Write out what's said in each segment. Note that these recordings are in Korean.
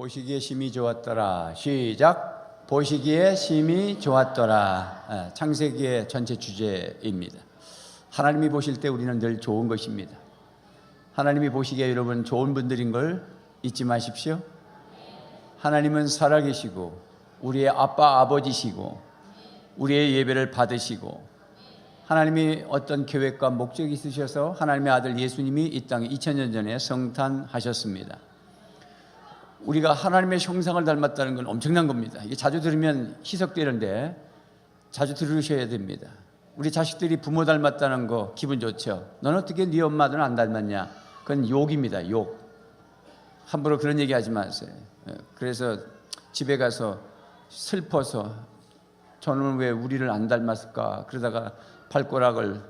보시기에 심히 좋았더라. 시작. 보시기에 심히 좋았더라. 창세기의 전체 주제입니다. 하나님이 보실 때 우리는 늘 좋은 것입니다. 하나님이 보시기에 여러분 좋은 분들인 걸 잊지 마십시오. 하나님은 살아계시고 우리의 아빠 아버지시고 우리의 예배를 받으시고 하나님이 어떤 계획과 목적이 있으셔서 하나님의 아들 예수님이 이 땅에 2000년 전에 성탄하셨습니다. 우리가 하나님의 형상을 닮았다는 건 엄청난 겁니다. 이게 자주 들으면 희석되는데 자주 들으셔야 됩니다. 우리 자식들이 부모 닮았다는 거 기분 좋죠. 넌 어떻게 네 엄마 아들은 안 닮았냐? 그건 욕입니다. 욕. 함부로 그런 얘기 하지 마세요. 그래서 집에 가서 슬퍼서 저는 왜 우리를 안 닮았을까? 그러다가 발가락을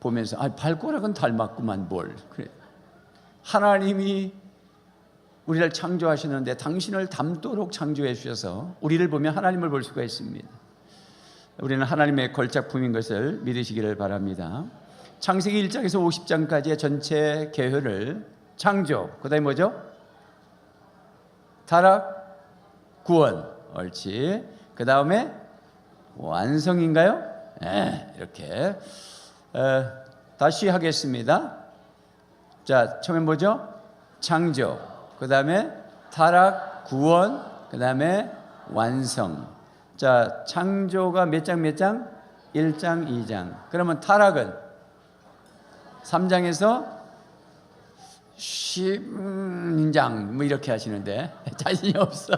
보면서 발가락은 닮았구만 뭘. 그래. 하나님이 우리를 창조하시는데 당신을 닮도록 창조해 주셔서 우리를 보면 하나님을 볼 수가 있습니다. 우리는 하나님의 걸작품인 것을 믿으시기를 바랍니다. 창세기 1장에서 50장까지의 전체 계획을 창조, 그 다음에 뭐죠? 타락, 구원, 옳지. 그 다음에 완성인가요? 네, 이렇게 다시 하겠습니다. 자, 처음엔 뭐죠? 창조, 그 다음에 타락, 구원, 그 다음에 완성. 자, 창조가 몇 장 몇 장? 1장, 2장. 그러면 타락은 3장에서 10장 뭐 이렇게 하시는데 자신이 없어.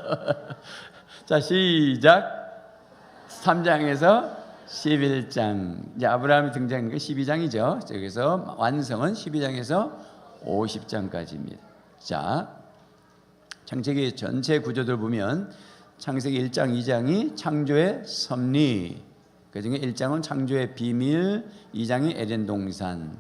자, 시작. 3장에서 11장. 이제 아브라함이 등장한 게 12장이죠. 여기서 완성은 12장에서 50장까지입니다. 자, 창세기 전체 구조들 보면 창세기 1장, 2장이 창조의 섭리, 그 중에 1장은 창조의 비밀, 2장이 에덴 동산.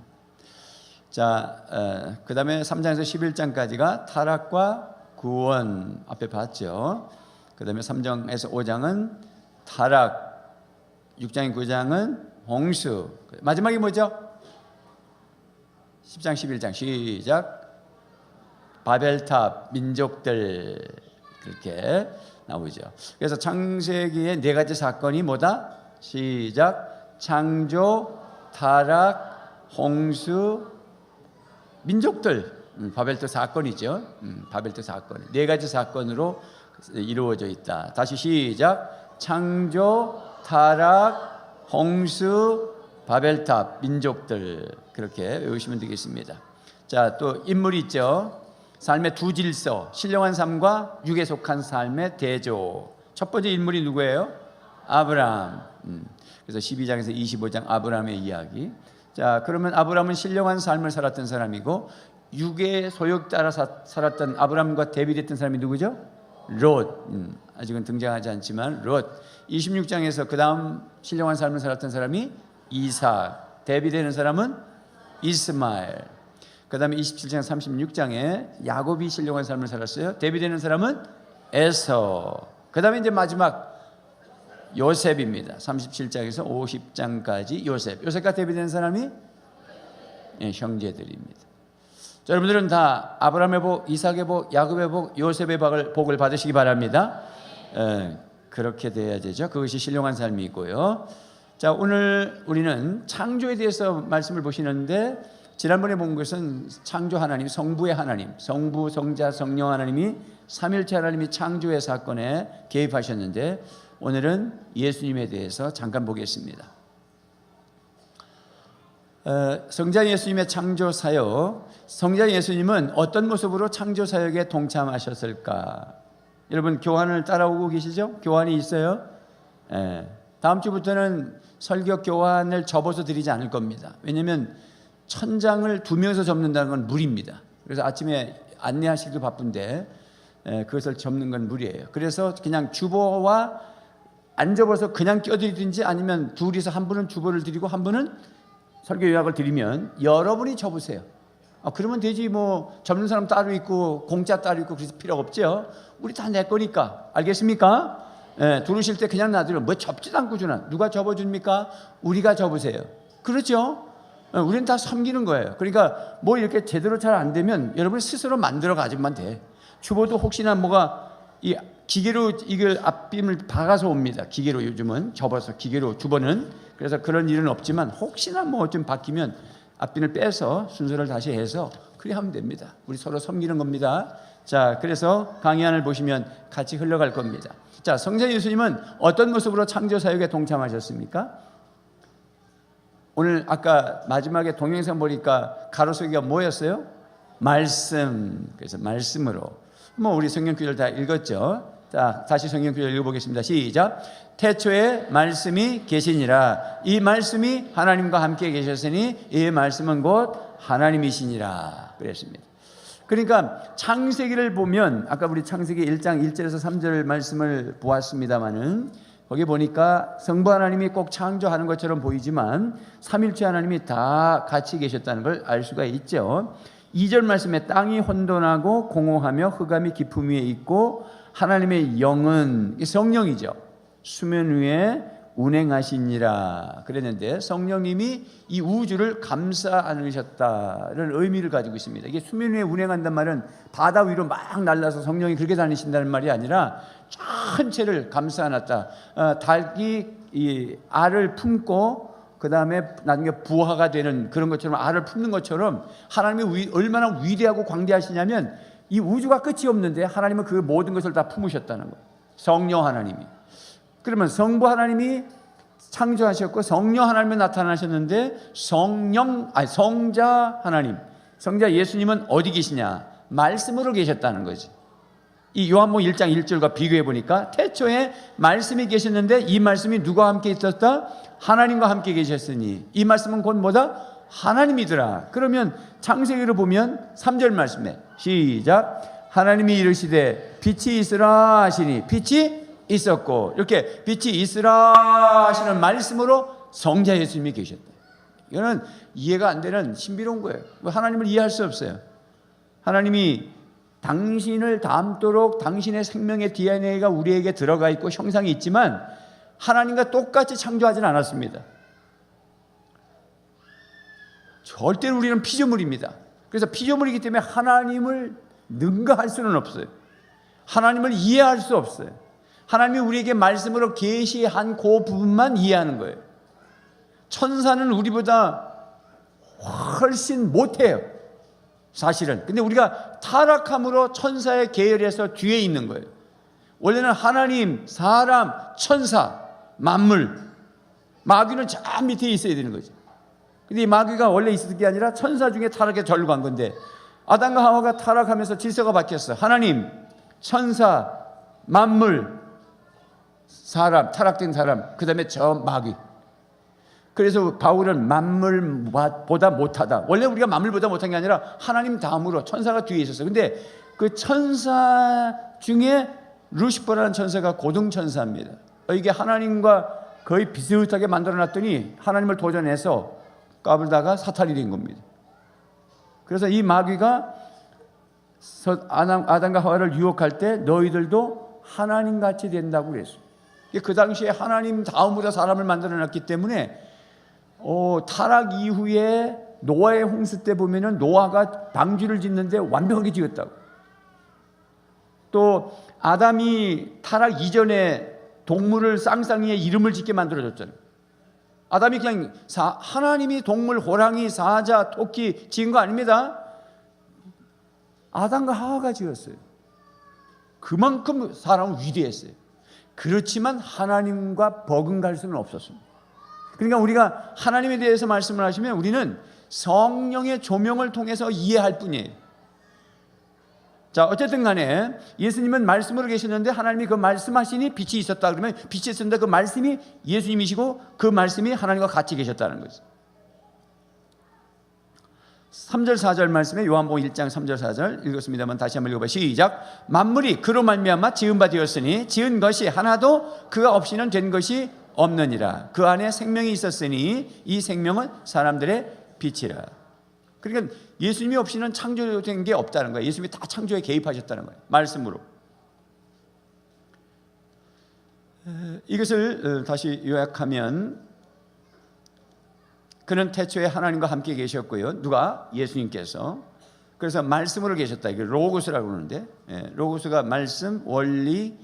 자, 그 다음에 3장에서 11장까지가 타락과 구원 앞에 봤죠. 그 다음에 3장에서 5장은 타락, 6장에 9장은 홍수. 마지막이 뭐죠? 10장, 11장 시작. 바벨탑, 민족들 그렇게 나오죠. 그래서 창세기의 네 가지 사건이 뭐다? 시작. 창조, 타락, 홍수, 민족들. 바벨탑 사건이죠. 바벨탑 사건. 네 가지 사건으로 이루어져 있다. 다시 시작. 창조, 타락, 홍수, 바벨탑, 민족들. 그렇게 외우시면 되겠습니다. 자, 또 인물이 있죠. 삶의 두 질서, 신령한 삶과 육에 속한 삶의 대조. 첫 번째 인물이 누구예요? 아브라함. 그래서 12장에서 25장 아브라함의 이야기. 자, 그러면 아브라함은 신령한 삶을 살았던 사람이고 육의 소욕 따라 살았던 아브라함과 대비됐던 사람이 누구죠? 롯. 아직은 등장하지 않지만 롯. 26장에서 그 다음 신령한 삶을 살았던 사람이 이삭. 대비되는 사람은 이스마엘. 그 다음에 27장 36장에 야곱이 신령한 삶을 살았어요. 대비되는 사람은 에서. 그 다음에 이제 마지막 요셉입니다. 37장에서 50장까지 요셉. 요셉과 대비되는 사람이 형제들입니다. 자, 여러분들은 다 아브라함의 복, 이삭의 복, 야곱의 복, 요셉의 복을 받으시기 바랍니다. 그렇게 돼야 되죠. 그것이 신령한 삶이고요. 자, 오늘 우리는 창조에 대해서 말씀을 보시는데 지난번에 본 것은 창조 하나님, 성부의 하나님, 성부, 성자, 성령 하나님이 삼일체 하나님이 창조의 사건에 개입하셨는데 오늘은 예수님에 대해서 잠깐 보겠습니다. 성자 예수님의 창조 사역, 성자 예수님은 어떤 모습으로 창조 사역에 동참하셨을까? 여러분 교환을 따라오고 계시죠? 교환이 있어요? 다음 주부터는 설교 교환을 접어서 드리지 않을 겁니다. 왜냐하면 천장을 두 명에서 접는다는 건 무리입니다. 그래서 아침에 안내하시기도 바쁜데 그것을 접는 건 무리예요. 그래서 그냥 주보와 안 접어서 그냥 껴드리든지 아니면 둘이서 한 분은 주보를 드리고 한 분은 설교 요약을 드리면 여러분이 접으세요. 그러면 되지 뭐 접는 사람 따로 있고 공짜 따로 있고 그래서 필요 없죠. 우리 다 내 거니까. 알겠습니까? 들으실 때 그냥 놔두면 뭐 접지도 않고 주나. 누가 접어줍니까? 우리가 접으세요. 그렇죠? 우리는 다 섬기는 거예요. 그러니까 뭐 이렇게 제대로 잘 안 되면 여러분 스스로 만들어 가지면 돼. 주보도 혹시나 뭐가 이 기계로 이걸 앞빔을 박아서 옵니다. 기계로 요즘은 접어서 기계로 주보는. 그래서 그런 일은 없지만 혹시나 뭐 좀 바뀌면 앞빔을 빼서 순서를 다시 해서 그래 하면 됩니다. 우리 서로 섬기는 겁니다. 자, 그래서 강의안을 보시면 같이 흘러갈 겁니다. 자, 성자 예수님은 어떤 모습으로 창조 사역에 동참하셨습니까? 오늘 아까 마지막에 동영상 보니까 가로수기가 뭐였어요? 말씀. 그래서 말씀으로. 뭐 우리 성경 구절 다 읽었죠? 자, 다시 성경 구절 읽어보겠습니다. 시작. 태초에 말씀이 계시니라. 이 말씀이 하나님과 함께 계셨으니 이 말씀은 곧 하나님이시니라. 그랬습니다. 그러니까 창세기를 보면 아까 우리 창세기 1장 1절에서 3절 말씀을 보았습니다마는 거기 보니까 성부 하나님이 꼭 창조하는 것처럼 보이지만 삼일체 하나님이 다 같이 계셨다는 걸 알 수가 있죠. 2절 말씀에 땅이 혼돈하고 공허하며 흑암이 깊음 위에 있고 하나님의 영은 성령이죠. 수면 위에 운행하시니라 그랬는데 성령님이 이 우주를 감싸 안으셨다는 의미를 가지고 있습니다. 이게 수면 위에 운행한단 말은 바다 위로 막 날라서 성령이 그렇게 다니신다는 말이 아니라 전체를 감싸 안았다. 닭이 이 알을 품고 그 다음에 나중에 부화가 되는 그런 것처럼 알을 품는 것처럼 하나님이 얼마나 위대하고 광대하시냐면 이 우주가 끝이 없는데 하나님은 그 모든 것을 다 품으셨다는 거예요. 성령 하나님이. 그러면 성부 하나님이 창조하셨고 성령 하나님이 나타나셨는데 성자 하나님, 성자 예수님은 어디 계시냐? 말씀으로 계셨다는 거지. 이 요한복음 1장 1절과 비교해 보니까 태초에 말씀이 계셨는데 이 말씀이 누가 함께 있었다? 하나님과 함께 계셨으니 이 말씀은 곧 뭐다? 하나님이더라. 그러면 창세기를 보면 3절 말씀에 시작. 하나님이 이르시되 빛이 있으라 하시니 빛이 있었고 이렇게 빛이 있으라 하시는 말씀으로 성자 예수님이 계셨다. 이거는 이해가 안 되는 신비로운 거예요. 하나님을 이해할 수 없어요. 하나님이 당신을 닮도록 당신의 생명의 DNA가 우리에게 들어가 있고 형상이 있지만 하나님과 똑같이 창조하지는 않았습니다. 절대로 우리는 피조물입니다. 그래서 피조물이기 때문에 하나님을 능가할 수는 없어요. 하나님을 이해할 수 없어요. 하나님이 우리에게 말씀으로 계시한 그 부분만 이해하는 거예요. 천사는 우리보다 훨씬 못해요. 사실은. 근데 우리가 타락함으로 천사의 계열에서 뒤에 있는 거예요. 원래는 하나님, 사람, 천사, 만물, 마귀는 저 밑에 있어야 되는 거죠. 근데 이 마귀가 원래 있었던 게 아니라 천사 중에 타락에 절로 간 건데 아담과 하와가 타락하면서 질서가 바뀌었어요. 하나님, 천사, 만물, 사람, 타락된 사람, 그 다음에 저 마귀. 그래서 바울은 만물보다 못하다. 원래 우리가 만물보다 못한 게 아니라 하나님 다음으로 천사가 뒤에 있었어요. 근데 그 천사 중에 루시퍼라는 천사가 고등천사입니다. 이게 하나님과 거의 비슷하게 만들어놨더니 하나님을 도전해서 까불다가 사탄이 된 겁니다. 그래서 이 마귀가 아담과 하와를 유혹할 때 너희들도 하나님같이 된다고 그랬어요. 그 당시에 하나님 다음으로 사람을 만들어놨기 때문에 타락 이후에 노아의 홍수 때 보면은 노아가 방주를 짓는데 완벽하게 지었다고. 또 아담이 타락 이전에 동물을 쌍쌍이의 이름을 짓게 만들어줬잖아요. 아담이 그냥 하나님이 동물, 호랑이, 사자, 토끼 지은 거 아닙니다. 아담과 하와가 지었어요. 그만큼 사람은 위대했어요. 그렇지만 하나님과 버금갈 수는 없었습니다. 그러니까 우리가 하나님에 대해서 말씀을 하시면 우리는 성령의 조명을 통해서 이해할 뿐이에요. 자, 어쨌든 간에 예수님은 말씀으로 계셨는데 하나님이 그 말씀하시니 빛이 있었다 그러면 빛이 있었는데 그 말씀이 예수님이시고 그 말씀이 하나님과 같이 계셨다는 거죠. 3절 4절 말씀에 요한복음 1장 3절 4절 읽었습니다만 다시 한번 읽어봐. 시작. 만물이 그로 말미암아 지은 바 되었으니 지은 것이 하나도 그가 없이는 된 것이 없느니라. 그 안에 생명이 있었으니 이 생명은 사람들의 빛이라. 그러니까 예수님이 없이는 창조된 게 없다는 거예요. 예수님이 다 창조에 개입하셨다는 거예요. 말씀으로. 이것을 다시 요약하면 그는 태초에 하나님과 함께 계셨고요. 누가? 예수님께서. 그래서 말씀으로 계셨다. 이게 로고스라고 그러는데, 로고스가 말씀, 원리,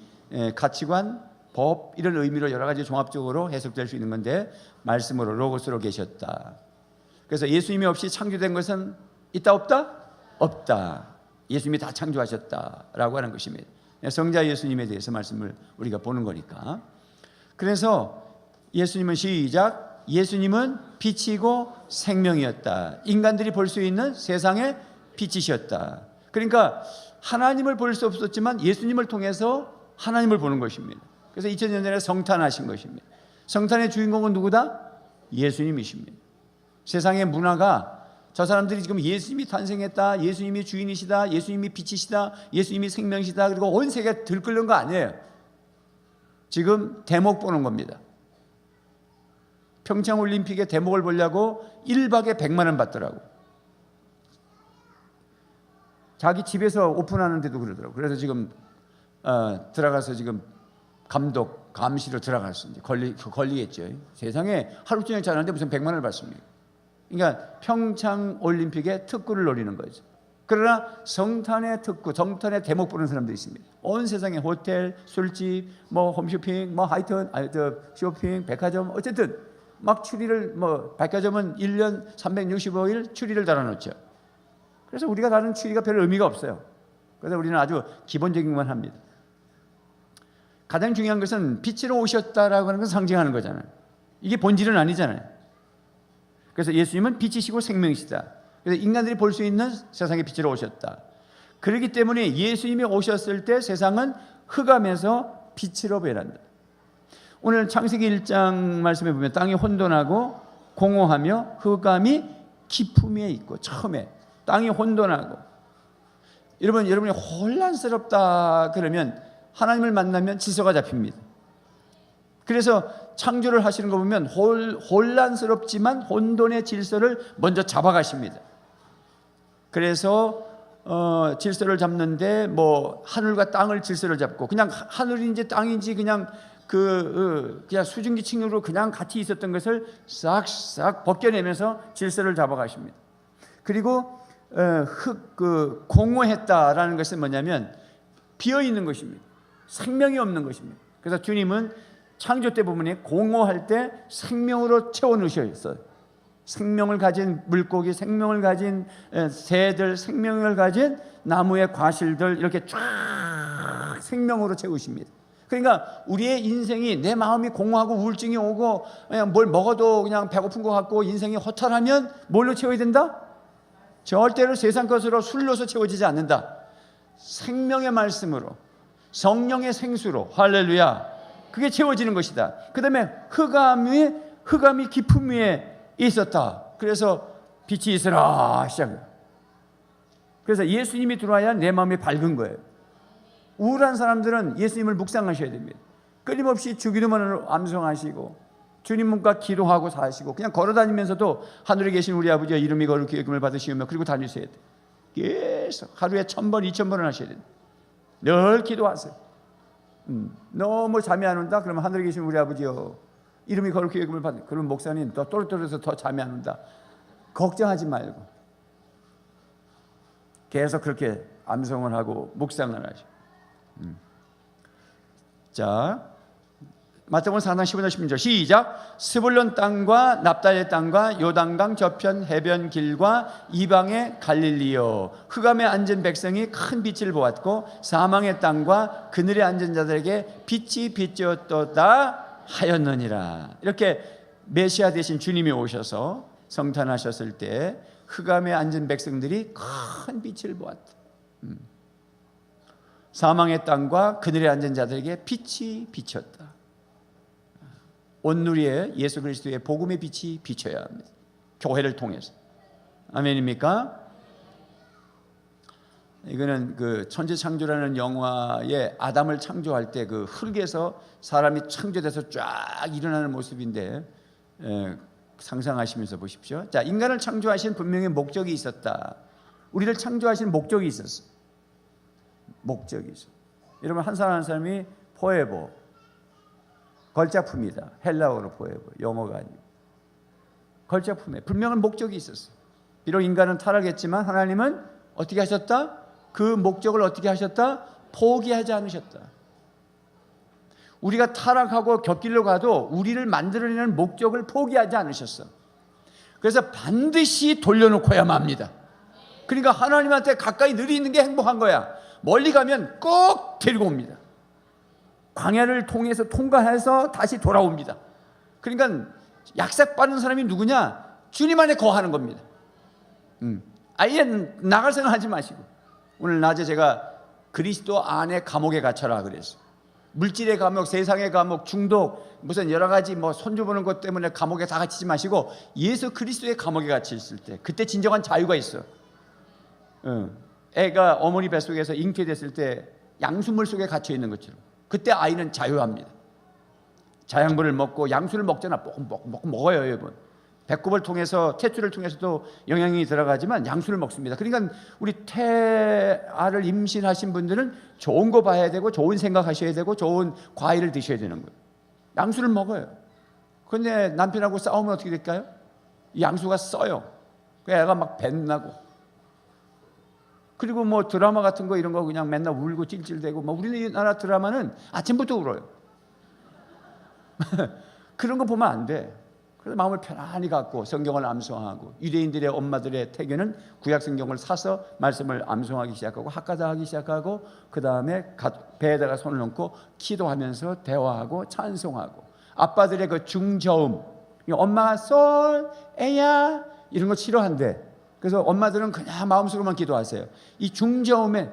가치관, 법 이런 의미로 여러 가지 종합적으로 해석될 수 있는 건데, 말씀으로 로고스로 계셨다. 그래서 예수님이 없이 창조된 것은 있다 없다? 없다. 예수님이 다 창조하셨다라고 하는 것입니다. 성자 예수님에 대해서 말씀을 우리가 보는 거니까. 그래서 예수님은 시작, 예수님은 빛이고 생명이었다. 인간들이 볼 수 있는 세상의 빛이셨다. 그러니까 하나님을 볼 수 없었지만 예수님을 통해서 하나님을 보는 것입니다. 그래서 2000년 전에 성탄하신 것입니다. 성탄의 주인공은 누구다? 예수님이십니다. 세상의 문화가 저 사람들이 지금 예수님이 탄생했다, 예수님이 주인이시다, 예수님이 빛이시다, 예수님이 생명이시다, 그리고 온 세계가 들끓는 거 아니에요. 지금 대목 보는 겁니다. 평창올림픽의 대목을 보려고 1박에 100만 원 받더라고. 자기 집에서 오픈하는데도 그러더라고. 그래서 지금 들어가서 지금 감독, 감시로 들어갔어. 이제 걸리겠죠. 세상에 하루 종일 자는데 무슨 100만 원을 받습니까? 그러니까 평창올림픽의 특구를 노리는 거죠. 그러나 성탄의 특구, 성탄의 대목 보는 사람들이 있습니다. 온 세상에 호텔, 술집, 뭐 홈쇼핑, 뭐 하여튼 쇼핑, 백화점, 어쨌든 막 추리를, 뭐 백화점은 1년 365일 추리를 달아놓죠. 그래서 우리가 다른 추리가 별 의미가 없어요. 그래서 우리는 아주 기본적인 것만 합니다. 가장 중요한 것은 빛으로 오셨다라고 하는 건 상징하는 거잖아요. 이게 본질은 아니잖아요. 그래서 예수님은 빛이시고 생명이시다. 그래서 인간들이 볼 수 있는 세상의 빛으로 오셨다. 그렇기 때문에 예수님이 오셨을 때 세상은 흑암에서 빛으로 변한다. 오늘 창세기 1장 말씀에 보면 땅이 혼돈하고 공허하며 흑암이 깊음에 있고, 처음에 땅이 혼돈하고, 여러분이 혼란스럽다 그러면 하나님을 만나면 질서가 잡힙니다. 그래서 창조를 하시는 거 보면 혼란스럽지만 혼돈의 질서를 먼저 잡아가십니다. 그래서 질서를 잡는데 뭐 하늘과 땅을 질서를 잡고, 그냥 하늘인지 땅인지 그냥 그냥 수증기 층으로 그냥 같이 있었던 것을 싹싹 벗겨내면서 질서를 잡아가십니다. 그리고 공허했다라는 것은 뭐냐면 비어 있는 것입니다. 생명이 없는 것입니다. 그래서 주님은 창조 때 보면 공허할 때 생명으로 채워 넣으셨어요. 생명을 가진 물고기, 생명을 가진 새들, 생명을 가진 나무의 과실들, 이렇게 쫙 생명으로 채우십니다. 그러니까 우리의 인생이, 내 마음이 공허하고 우울증이 오고 그냥 뭘 먹어도 그냥 배고픈 것 같고 인생이 허탈하면 뭘로 채워야 된다? 절대로 세상 것으로 술로서 채워지지 않는다. 생명의 말씀으로, 성령의 생수로, 할렐루야, 그게 채워지는 것이다. 그 다음에 흑암이 깊음 위에 있었다. 그래서 빛이 있으라 시작해요. 그래서 예수님이 들어와야 내 마음이 밝은 거예요. 우울한 사람들은 예수님을 묵상하셔야 됩니다. 끊임없이 주기도문을 암송하시고 주님과 기도하고 사시고, 그냥 걸어다니면서도 하늘에 계신 우리 아버지의 이름이 거룩히 여김을 받으시오며, 그리고 다니셔야 돼요. 계속 하루에 1000번, 2000번을 하셔야 돼요. 늘 기도하세요. 너무 잠이 안 온다? 그러면 하늘에 계신 우리 아버지여 이름이 거룩히 여김을 받으시오며, 그러면 목사님 또 또르떠르서 더 잠이 안 온다. 걱정하지 말고 계속 그렇게 암송을 하고 묵상을 하셔. 자, 마태복음 4장 15절 16절 시작. 스불론 땅과 납달의 땅과 요단강 저편 해변 길과 이방의 갈릴리요, 흑암에 앉은 백성이 큰 빛을 보았고 사망의 땅과 그늘에 앉은 자들에게 빛이 비추었도다 하였느니라. 이렇게 메시아 되신 주님이 오셔서 성탄하셨을 때 흑암에 앉은 백성들이 큰 빛을 보았다. 사망의 땅과 그늘에 앉은 자들에게 빛이 비쳤다. 온누리에 예수 그리스도의 복음의 빛이 비쳐야 합니다. 교회를 통해서. 아멘입니까? 이거는 그 천지창조라는 영화에 아담을 창조할 때 그 흙에서 사람이 창조돼서 쫙 일어나는 모습인데, 상상하시면서 보십시오. 자, 인간을 창조하신 분명히 목적이 있었다. 우리를 창조하신 목적이 있었어. 목적이 있어. 여러분, 한 사람 한 사람이 포에버, 걸작품이다. 헬라어로 포에버, 영어가 아니고 걸작품에 분명한 목적이 있었어. 비록 인간은 타락했지만 하나님은 어떻게 하셨다? 그 목적을 어떻게 하셨다? 포기하지 않으셨다. 우리가 타락하고 곁길로 가도 우리를 만들어내는 목적을 포기하지 않으셨어. 그래서 반드시 돌려놓고야만 합니다. 그러니까 하나님한테 가까이 늘 있는 게 행복한 거야. 멀리 가면 꼭 데리고 옵니다. 광야를 통해서 통과해서 다시 돌아옵니다. 그러니까 약삭받는 사람이 누구냐? 주님 안에 거하는 겁니다. 아예 나갈 생각하지 마시고. 오늘 낮에 제가 그리스도 안에 감옥에 갇혀라 그랬어요. 물질의 감옥, 세상의 감옥, 중독, 무슨 여러 가지 손주 보는 것 때문에 감옥에 다 갇히지 마시고 예수 그리스도의 감옥에 갇혀 있을 때 그때 진정한 자유가 있어. 애가 어머니 뱃속에서 잉태됐을 때 양수물 속에 갇혀 있는 것처럼 그때 아이는 자유합니다. 자양분을 먹고 양수를 먹잖아. 먹어요, 여러분. 배꼽을 통해서 태출을 통해서도 영양이 들어가지만 양수를 먹습니다. 그러니까 우리 태아를 임신하신 분들은 좋은 거 봐야 되고 좋은 생각하셔야 되고 좋은 과일을 드셔야 되는 거예요. 양수를 먹어요. 그런데 남편하고 싸우면 어떻게 될까요? 이 양수가 써요. 그 애가 막 뱃나고. 그리고 드라마 같은 거 이런 거 그냥 맨날 울고 찔찔대고 우리나라 드라마는 아침부터 울어요. 그런 거 보면 안 돼. 그래서 마음을 편안히 갖고 성경을 암송하고 유대인들의 엄마들의 태교는 구약 성경을 사서 말씀을 암송하기 시작하고 학가다하기 시작하고 그 다음에 배에다가 손을 얹고 기도하면서 대화하고 찬송하고 아빠들의 그 중저음 엄마가 솔 애야 이런 거 싫어한대. 그래서 엄마들은 그냥 마음속으로만 기도하세요. 이 중저음에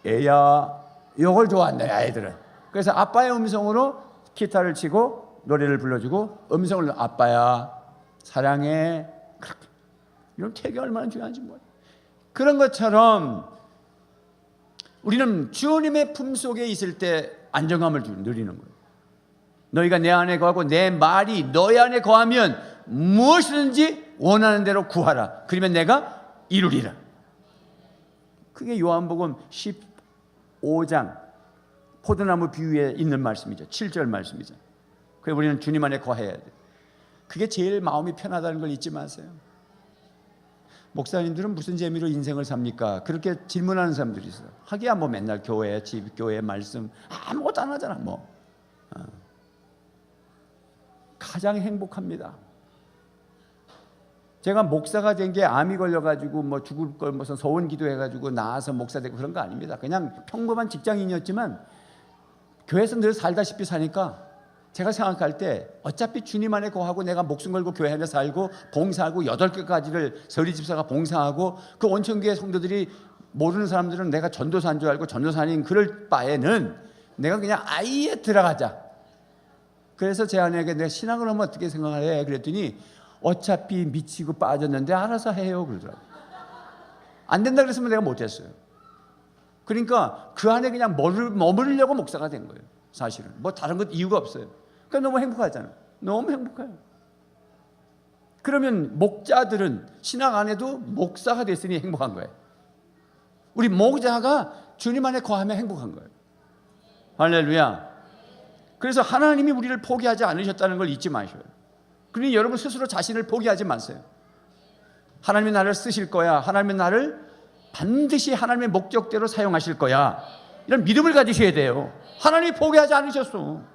애야 이걸 좋아한다 아이들은. 그래서 아빠의 음성으로 기타를 치고 노래를 불러주고 음성을 아빠야 사랑해 그렇게. 이런 태교가 얼마나 중요한지 몰라요. 그런 것처럼 우리는 주님의 품속에 있을 때 안정감을 누리는 거예요. 너희가 내 안에 거하고 내 말이 너희 안에 거하면 무엇이든지 원하는 대로 구하라. 그러면 내가 이루리라. 그게 요한복음 15장 포도나무 비유에 있는 말씀이죠. 7절 말씀이죠. 그래서 우리는 주님 안에 거해야 돼요. 그게 제일 마음이 편하다는 걸 잊지 마세요. 목사님들은 무슨 재미로 인생을 삽니까? 그렇게 질문하는 사람들이 있어요. 하기야 맨날 교회, 집, 교회 말씀 아무것도 안 하잖아. 가장 행복합니다. 제가 목사가 된 게 암이 걸려가지고 죽을 걸 무슨 서원 기도해가지고 나와서 목사 되고 그런 거 아닙니다. 그냥 평범한 직장인이었지만 교회에서 늘 살다시피 사니까 제가 생각할 때 어차피 주님 안에 거하고 내가 목숨 걸고 교회 안에 살고 봉사하고 8개까지를 서리집사가 봉사하고 그 온천교회 성도들이 모르는 사람들은 내가 전도사인 줄 알고 전도사님 그럴 바에는 내가 그냥 아예 들어가자. 그래서 제 아내에게 내가 신앙을 하면 어떻게 생각해? 그랬더니 어차피 미치고 빠졌는데 알아서 해요 그러더라고요. 안 된다 그랬으면 내가 못했어요. 그러니까 그 안에 그냥 머무르려고 목사가 된 거예요. 사실은 다른 것 이유가 없어요. 그러니까 너무 행복하잖아요. 너무 행복해요. 그러면 목자들은 신앙 안에도 목사가 됐으니 행복한 거예요. 우리 목자가 주님 안에 거하면 행복한 거예요. 할렐루야. 그래서 하나님이 우리를 포기하지 않으셨다는 걸 잊지 마셔요. 그러니 여러분 스스로 자신을 포기하지 마세요. 하나님이 나를 쓰실 거야. 하나님이 나를 반드시 하나님의 목적대로 사용하실 거야. 이런 믿음을 가지셔야 돼요. 하나님이 포기하지 않으셨어.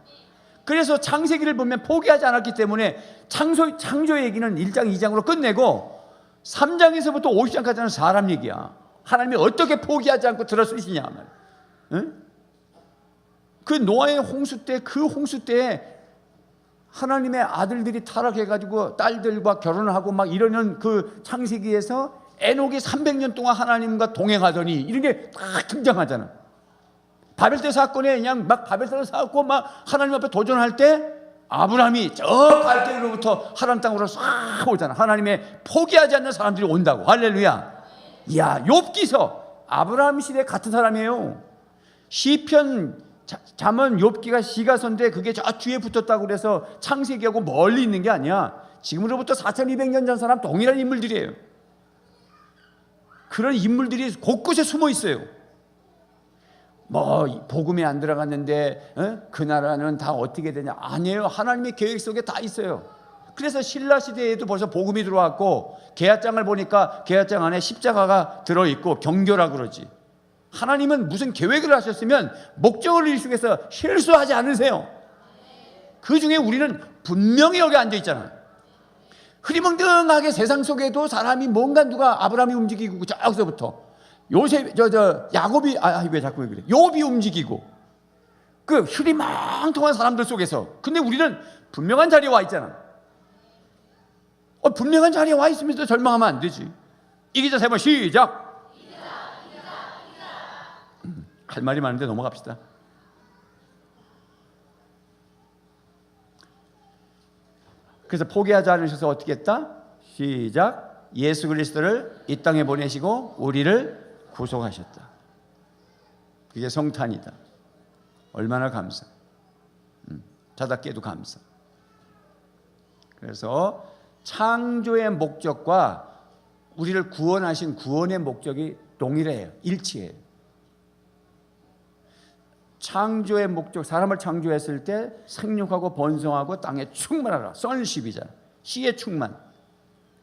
그래서 창세기를 보면 포기하지 않았기 때문에 창조 얘기는 1장 2장으로 끝내고 3장에서부터 50장까지는 사람 얘기야. 하나님이 어떻게 포기하지 않고 들어쓰시냐 말이야. 응? 그 노아의 홍수 때 그 홍수 때 하나님의 아들들이 타락해가지고 딸들과 결혼하고 막 이러는 그 창세기에서 에녹이 300년 동안 하나님과 동행하더니 이런 게 다 등장하잖아. 바벨탑 사건에 그냥 막 바벨탑을 쌓고 막 하나님 앞에 도전할 때 아브라함이 저 갈대로부터 하나님 땅으로 싹 오잖아. 하나님의 포기하지 않는 사람들이 온다고. 할렐루야. 이야, 욥기서 아브라함 시대 같은 사람이에요. 시편 잠언 욥기가 시가선데 그게 저 뒤에 붙었다고 그래서 창세기하고 멀리 있는 게 아니야. 지금으로부터 4200년 전 사람 동일한 인물들이에요. 그런 인물들이 곳곳에 숨어 있어요. 복음에 안 들어갔는데 그 나라는 다 어떻게 되냐? 아니에요. 하나님의 계획 속에 다 있어요. 그래서 신라 시대에도 벌써 복음이 들어왔고 계약장을 보니까 계약장 안에 십자가가 들어있고 경교라 그러지. 하나님은 무슨 계획을 하셨으면 목적을 이루기 위해서 실수하지 않으세요. 그 중에 우리는 분명히 여기 앉아 있잖아요. 흐리멍텅하게 세상 속에도 사람이 뭔가 누가 아브라함이 움직이고 저기서부터 요셉 야곱이 왜 자꾸 그래? 욥이 움직이고 그 흐리멍텅한 사람들 속에서 근데 우리는 분명한 자리에 와 있잖아. 분명한 자리에 와 있으면서 절망하면 안 되지. 이기자 세 번 시작. 할 말이 많은데 넘어갑시다. 그래서 포기하지 않으셔서 어떻게 했다? 시작. 예수 그리스도를 이 땅에 보내시고 우리를 구속하셨다. 그게 성탄이다. 얼마나 감사. 자다 깨도 감사. 그래서 창조의 목적과 우리를 구원하신 구원의 목적이 동일해요. 일치해요. 창조의 목적, 사람을 창조했을 때 생육하고 번성하고 땅에 충만하라. sonship이잖아. 씨의 충만.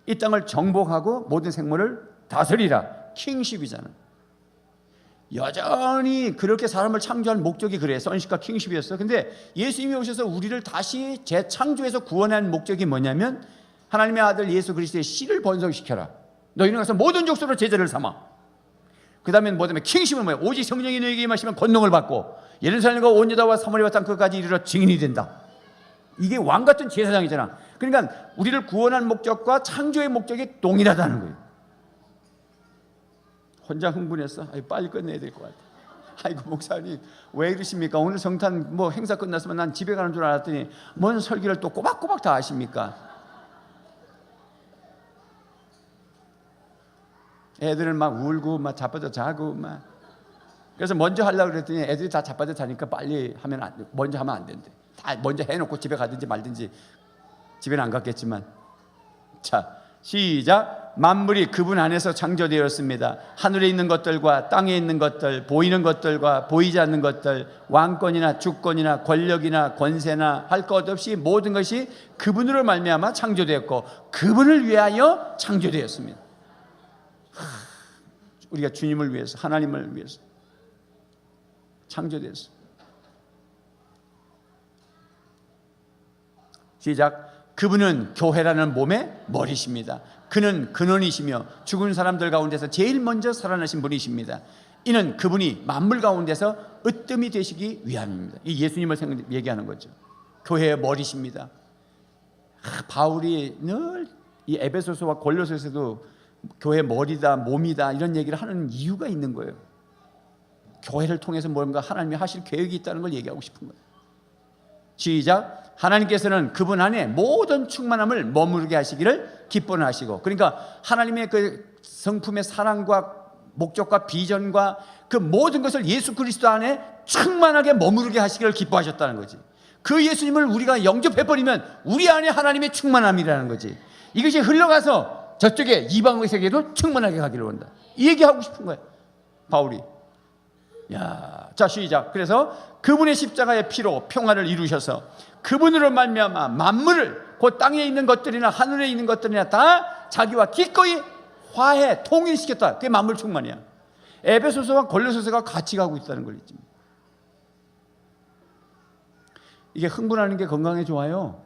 이 땅을 정복하고 모든 생물을 다스리라. kingship이잖아. 여전히 그렇게 사람을 창조한 목적이 그래. sonship과 kingship이었어. 근데 예수님이 오셔서 우리를 다시 재창조해서 구원한 목적이 뭐냐면 하나님의 아들 예수 그리스도의 씨를 번성시켜라. 너희는 가서 모든 족속으로 제자를 삼아. 그 다음에 뭐냐면 킹십은 뭐예요? 오직 성령이 너에게 임하시면 권능을 받고 예루살렘과 온 유다와 사마리아 땅 끝까지 이르러 증인이 된다. 이게 왕같은 제사장이잖아. 그러니까 우리를 구원한 목적과 창조의 목적이 동일하다는 거예요. 혼자 흥분했어? 빨리 끝내야 될 것 같아. 아이고 목사님 왜 이러십니까? 오늘 성탄 행사 끝났으면 난 집에 가는 줄 알았더니 뭔 설교를 또 꼬박꼬박 다 하십니까? 애들은 막 울고 막 자빠져 자고 막. 그래서 먼저 하려고 그랬더니 애들이 다 자빠져 자니까 빨리 하면 먼저 하면 안 된대. 다 먼저 해놓고 집에 가든지 말든지. 집에는 안 갔겠지만. 자 시작. 만물이 그분 안에서 창조되었습니다. 하늘에 있는 것들과 땅에 있는 것들, 보이는 것들과 보이지 않는 것들, 왕권이나 주권이나 권력이나 권세나 할 것 없이 모든 것이 그분으로 말미암아 창조되었고 그분을 위하여 창조되었습니다. 우리가 주님을 위해서, 하나님을 위해서 창조되었어. 시작. 그분은 교회라는 몸의 머리십니다. 그는 근원이시며 죽은 사람들 가운데서 제일 먼저 살아나신 분이십니다. 이는 그분이 만물 가운데서 으뜸이 되시기 위함입니다. 이 예수님을 얘기하는 거죠. 교회의 머리십니다. 바울이 늘 이 에베소서와 골로새서도 교회 머리다, 몸이다 이런 얘기를 하는 이유가 있는 거예요. 교회를 통해서 뭔가 하나님이 하실 계획이 있다는 걸 얘기하고 싶은 거예요. 시작. 하나님께서는 그분 안에 모든 충만함을 머무르게 하시기를 기뻐하시고, 그러니까 하나님의 그 성품의 사랑과 목적과 비전과 그 모든 것을 예수 그리스도 안에 충만하게 머무르게 하시기를 기뻐하셨다는 거지. 그 예수님을 우리가 영접해버리면 우리 안에 하나님의 충만함이라는 거지. 이것이 흘러가서 저쪽에 이방의 세계도 충만하게 가기를 원한다. 이 얘기하고 싶은 거야 바울이. 자 시작. 그래서 그분의 십자가의 피로 평화를 이루셔서 그분으로 말미암아 만물을, 곧 땅에 있는 것들이나 하늘에 있는 것들이나 다 자기와 기꺼이 화해 통일시켰다. 그게 만물 충만이야. 에베소서와 골로새서가 같이 가고 있다는 걸 잊지. 이게 흥분하는 게 건강에 좋아요.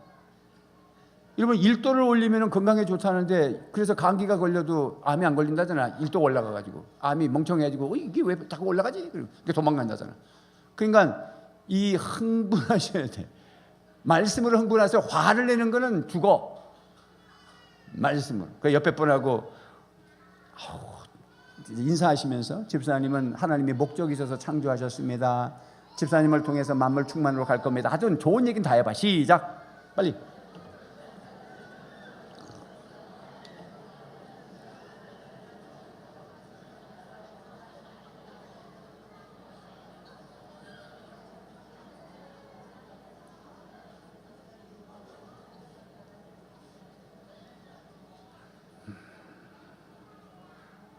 여러분 1도를 올리면 건강에 좋다는데, 그래서 감기가 걸려도 암이 안 걸린다잖아. 1도 올라가가지고 암이 멍청해가지고 이게 왜 자꾸 올라가지? 그게 도망간다잖아. 그러니까 이 흥분하셔야 돼. 말씀으로 흥분해서 화를 내는 거는 죽어. 말씀으로. 그 옆에 분하고 인사하시면서, 집사님은 하나님이 목적이 있어서 창조하셨습니다. 집사님을 통해서 만물 충만으로 갈 겁니다. 하여튼 좋은 얘기는 다 해봐. 시작. 빨리.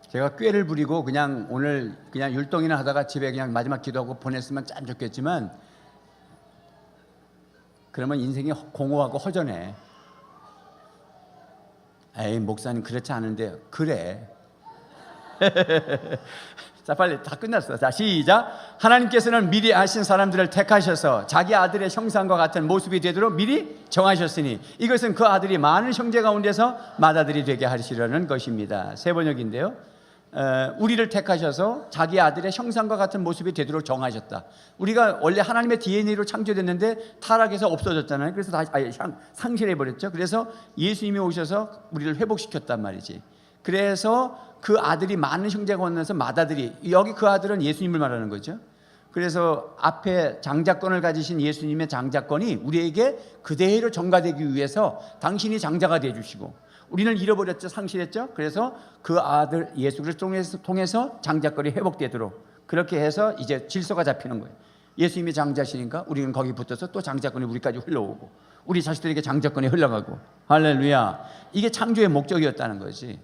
제가 꾀를 부리고 그냥 오늘 그냥 율동이나 하다가 집에 그냥 마지막 기도하고 보냈으면 참 좋겠지만, 그러면 인생이 공허하고 허전해. 에이 목사님 그렇지 않은데. 그래. 자, 빨리 다 끝났어. 자, 시작. 하나님께서는 미리 아신 사람들을 택하셔서 자기 아들의 형상과 같은 모습이 되도록 미리 정하셨으니 이것은 그 아들이 많은 형제 가운데서 맏아들이 되게 하시려는 것입니다. 세 번역인데요. 우리를 택하셔서 자기 아들의 형상과 같은 모습이 되도록 정하셨다. 우리가 원래 하나님의 DNA로 창조됐는데 타락해서 없어졌잖아요. 그래서 다시 상실해버렸죠. 그래서 예수님이 오셔서 우리를 회복시켰단 말이지. 그래서 그 아들이 많은 형제가 만나서 맏아들이, 여기 그 아들은 예수님을 말하는 거죠. 그래서 앞에 장자권을 가지신 예수님의 장자권이 우리에게 그대로 전가되기 위해서 당신이 장자가 되어주시고, 우리는 잃어버렸죠. 상실했죠. 그래서 그 아들 예수 그리스도를 통해서 장자권이 회복되도록 그렇게 해서 이제 질서가 잡히는 거예요. 예수님이 장자시니까 우리는 거기 붙어서 또 장자권이 우리까지 흘러오고 우리 자식들에게 장자권이 흘러가고. 할렐루야. 이게 창조의 목적이었다는 거지.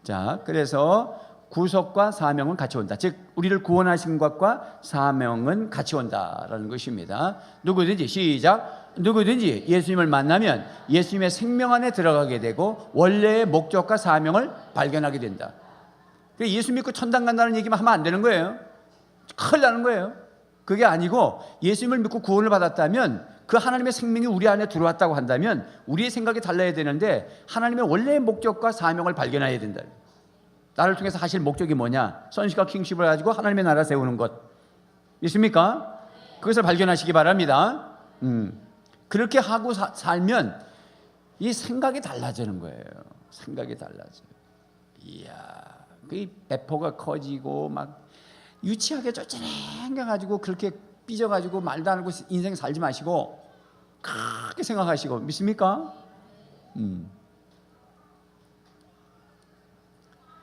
자, 그래서 구속과 사명은 같이 온다. 즉 우리를 구원하신 것과 사명은 같이 온다라는 것입니다. 누구든지, 시작, 누구든지 예수님을 만나면 예수님의 생명 안에 들어가게 되고 원래의 목적과 사명을 발견하게 된다. 예수 믿고 천당 간다는 얘기만 하면 안 되는 거예요. 큰일 나는 거예요. 그게 아니고 예수님을 믿고 구원을 받았다면 그 하나님의 생명이 우리 안에 들어왔다고 한다면 우리의 생각이 달라야 되는데 하나님의 원래의 목적과 사명을 발견해야 된다. 나를 통해서 하실 목적이 뭐냐? 선식과 킹십을 가지고 하나님의 나라 세우는 것. 있습니까? 그것을 발견하시기 바랍니다. 그렇게 하고 살면 이 생각이 달라지는 거예요. 생각이 달라져요. 이야, 그 배포가 커지고 막 유치하게 쫓아내가지고 그렇게 삐져가지고 말도 안 하고 인생 살지 마시고 크게 생각하시고. 믿습니까?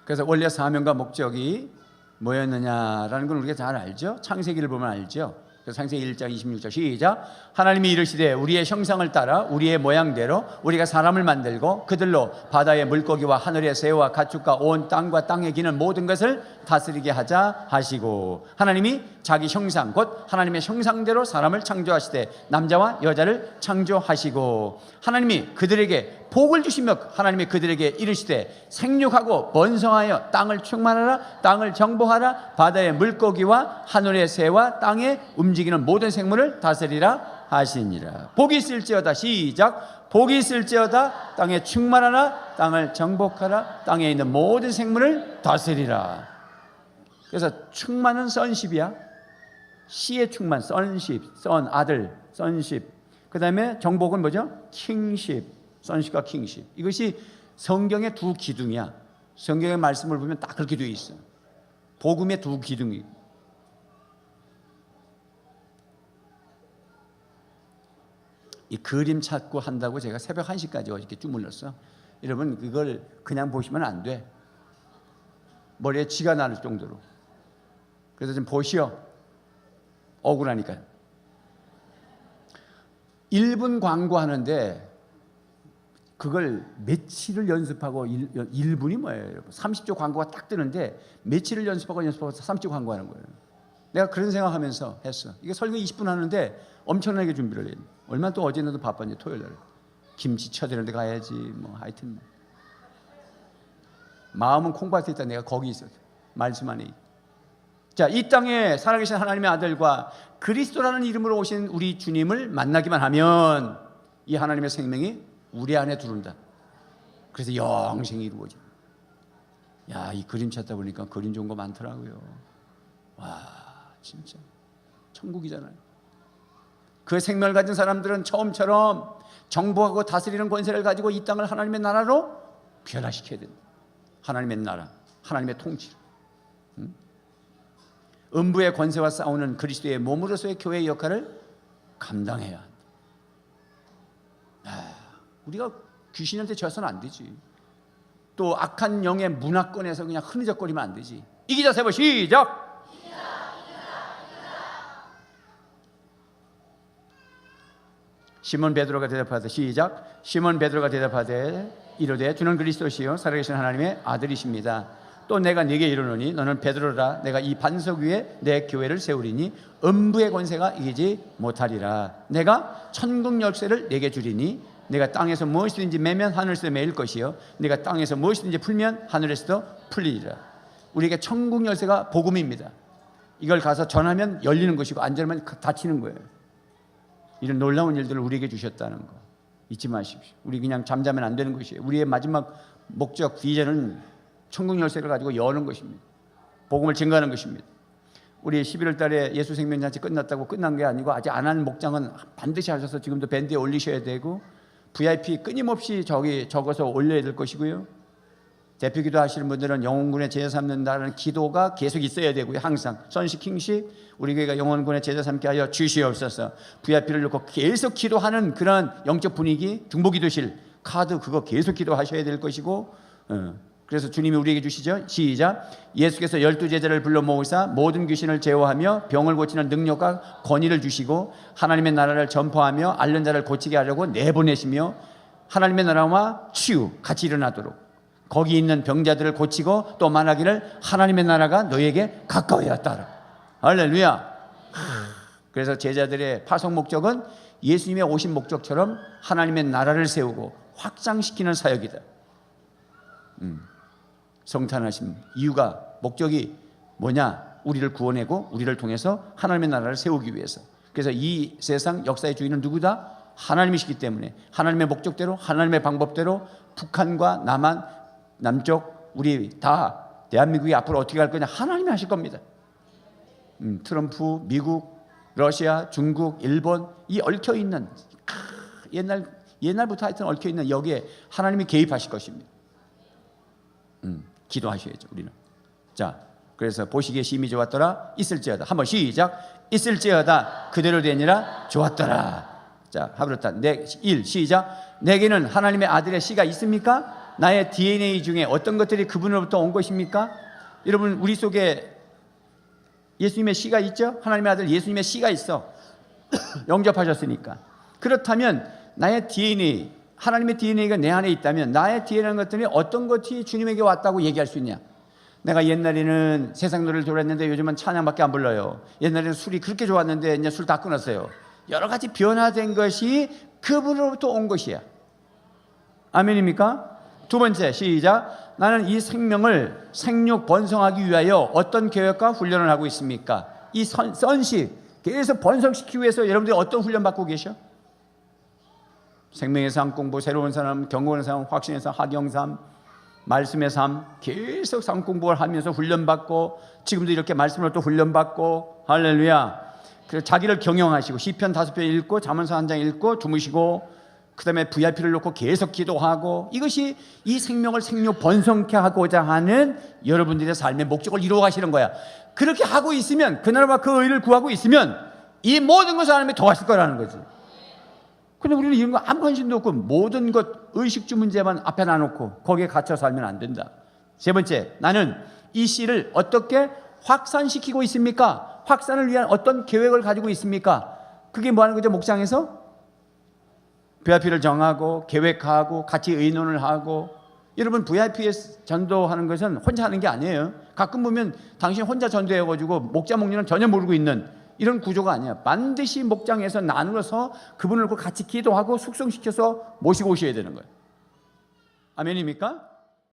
그래서 원래 사명과 목적이 뭐였느냐라는 걸 우리가 잘 알죠. 창세기를 보면 알죠. 그래서 창세기 1장 26절 시작. 하나님이 이르시되 우리의 형상을 따라 우리의 모양대로 우리가 사람을 만들고 그들로 바다의 물고기와 하늘의 새와 가축과 온 땅과 땅에 기는 모든 것을 다스리게 하자 하시고, 하나님이 자기 형상 곧 하나님의 형상대로 사람을 창조하시되 남자와 여자를 창조하시고, 하나님이 그들에게 복을 주시며 하나님이 그들에게 이르시되 생육하고 번성하여 땅을 충만하라, 땅을 정복하라, 바다의 물고기와 하늘의 새와 땅에 움직이는 모든 생물을 다스리라 하시니라. 복이 있을지어다. 시작. 복이 있을지어다. 땅에 충만하라, 땅을 정복하라, 땅에 있는 모든 생물을 다스리라. 그래서 충만은 선십이야. 시의 충만, 선십, 선 아들, 선십. 그 다음에 정복은 뭐죠? 킹십, 선십과 킹십. 이것이 성경의 두 기둥이야. 성경의 말씀을 보면 딱 그렇게 되어 있어. 복음의 두 기둥이. 이 그림 찾고 한다고 제가 새벽 1시까지 어저께 주물렀어. 여러분 그걸 그냥 보시면 안 돼. 머리에 쥐가 날 정도로. 그래서 좀 보시오. 억울하니까요. 1분 광고하는데 그걸 며칠을 연습하고 1분이 뭐예요? 여러분? 30초 광고가 딱 뜨는데 며칠을 연습하고 30초 광고하는 거예요. 내가 그런 생각하면서 했어. 이게 설교 20분 하는데 엄청나게 준비를 해요. 얼마나 또 어제는 바빴는지 토요일 날 김치 쳐대는 데 가야지 뭐 하여튼 마음은 콩밭에 있다. 내가 거기 있었어. 말씀 안에. 자, 이 땅에 살아계신 하나님의 아들과 그리스도라는 이름으로 오신 우리 주님을 만나기만 하면 이 하나님의 생명이 우리 안에 들어온다. 그래서 영생이 이루어져. 야, 이 그림 찾다 보니까 그림 좋은 거 많더라고요. 와, 진짜 천국이잖아요. 그 생명을 가진 사람들은 처음처럼 정복하고 다스리는 권세를 가지고 이 땅을 하나님의 나라로 변화시켜야 된다. 하나님의 나라, 하나님의 통치. 음부의 권세와 싸우는 그리스도의 몸으로서의 교회의 역할을 감당해야 한다. 우리가 귀신한테 져서는 안 되지. 또 악한 영의 문화권에서 그냥 흐느적거리면 안 되지. 이기자 세 번 시작. 시몬 베드로가 대답하되 시작. 시몬 베드로가 대답하되 이르되 주는 그리스도시요 살아계신 하나님의 아들이십니다. 또 내가 네게 이르노니 너는 베드로라. 내가 이 반석 위에 내 교회를 세우리니 음부의 권세가 이기지 못하리라. 내가 천국 열쇠를 네게 주리니 내가 땅에서 무엇이든지 매면 하늘에서 매일 것이요 내가 땅에서 무엇이든지 풀면 하늘에서도 풀리리라. 우리에게 천국 열쇠가 복음입니다. 이걸 가서 전하면 열리는 것이고 안 전하면 닫히는 거예요. 이런 놀라운 일들을 우리에게 주셨다는 거 잊지 마십시오. 우리 그냥 잠자면 안 되는 것이에요. 우리의 마지막 목적, 비전은 천국 열쇠를 가지고 여는 것입니다. 복음을 증거하는 것입니다. 우리 11월 달에 예수 생명잔치 끝났다고 끝난 게 아니고 아직 안 한 목장은 반드시 하셔서 지금도 밴드에 올리셔야 되고 VIP 끊임없이 적어서 올려야 될 것이고요. 대표기도 하시는 분들은 영혼군의 제자 삼는다는 기도가 계속 있어야 되고요. 항상 선식 킹식 우리 교회가 영혼군의 제자 삼게 하여 주시옵소서. VIP를 놓고 계속 기도하는 그런 영적 분위기, 중보기도실 카드 그거 계속 기도하셔야 될 것이고 그래서 주님이 우리에게 주시죠. 시작. 예수께서 12제자를 불러 모으사 모든 귀신을 제어하며 병을 고치는 능력과 권위를 주시고 하나님의 나라를 전파하며 앓는 자를 고치게 하려고 내보내시며 하나님의 나라와 치유 같이 일어나도록 거기 있는 병자들을 고치고 또 말하기를 하나님의 나라가 너에게 가까이 왔다라. 할렐루야. 그래서 제자들의 파송 목적은 예수님의 오신 목적처럼 하나님의 나라를 세우고 확장시키는 사역이다. 성탄하신 이유가 목적이 뭐냐? 우리를 구원하고 우리를 통해서 하나님의 나라를 세우기 위해서. 그래서 이 세상 역사의 주인은 누구다? 하나님이시기 때문에 하나님의 목적대로 하나님의 방법대로 북한과 남한 남쪽 우리 다 대한민국이 앞으로 어떻게 갈 거냐 하나님이 하실 겁니다. 트럼프, 미국, 러시아, 중국, 일본 이 얽혀있는 옛날부터 하여튼 얽혀있는 여기에 하나님이 개입하실 것입니다. 기도하셔야죠 우리는. 자, 그래서 보시기에 심히 좋았더라 있을지어다. 한번 시작. 있을지어다 그대로 되니라 좋았더라. 자, 하브르타 1 시작. 내게는 하나님의 아들의 씨가 있습니까? 나의 DNA 중에 어떤 것들이 그분으로부터 온 것입니까? 여러분 우리 속에 예수님의 씨가 있죠? 하나님의 아들 예수님의 씨가 있어. 영접하셨으니까. 그렇다면 나의 DNA 하나님의 DNA가 내 안에 있다면 나의 DNA라는 것들이 어떤 것이 주님에게 왔다고 얘기할 수 있냐? 내가 옛날에는 세상 노래를 좋아했는데 요즘은 찬양밖에 안 불러요. 옛날에는 술이 그렇게 좋았는데 이제 술 다 끊었어요. 여러 가지 변화된 것이 그분으로부터 온 것이야. 아멘입니까? 두 번째 시작. 나는 이 생명을 생육 번성하기 위하여 어떤 계획과 훈련을 하고 있습니까? 이 선식 계속 번성시키기 위해서 여러분들이 어떤 훈련 받고 계셔? 생명의 삶 공부, 새로운 삶, 경건의 삶, 확신의 삶, 학영 삶, 말씀의 삶 계속 삶 공부를 하면서 훈련받고 지금도 이렇게 말씀으로 또 훈련받고 할렐루야. 그래서 자기를 경영하시고 시편 5편 읽고 잠언서 1장 읽고 주무시고 그 다음에 VIP를 놓고 계속 기도하고 이것이 이 생명을 생육 번성케 하고자 하는 여러분들의 삶의 목적을 이루어 가시는 거야. 그렇게 하고 있으면 그 나라와 그 의를 구하고 있으면 이 모든 것을 하나님이 도와줄 거라는 거지. 근데 우리는 이런 거 아무 관심도 없고 모든 것 의식주 문제만 앞에 놔놓고 거기에 갇혀 살면 안 된다. 세 번째, 나는 이 씨를 어떻게 확산시키고 있습니까? 확산을 위한 어떤 계획을 가지고 있습니까? 그게 뭐 하는 거죠? 목장에서 VIP를 정하고 계획하고 같이 의논을 하고. 여러분 VIP에 전도하는 것은 혼자 하는 게 아니에요. 가끔 보면 당신 혼자 전도해가지고 목자 목리는 전혀 모르고 있는 이런 구조가 아니야. 반드시 목장에서 나누어서 그분을 같이 기도하고 숙성시켜서 모시고 오셔야 되는 거예요. 아멘입니까?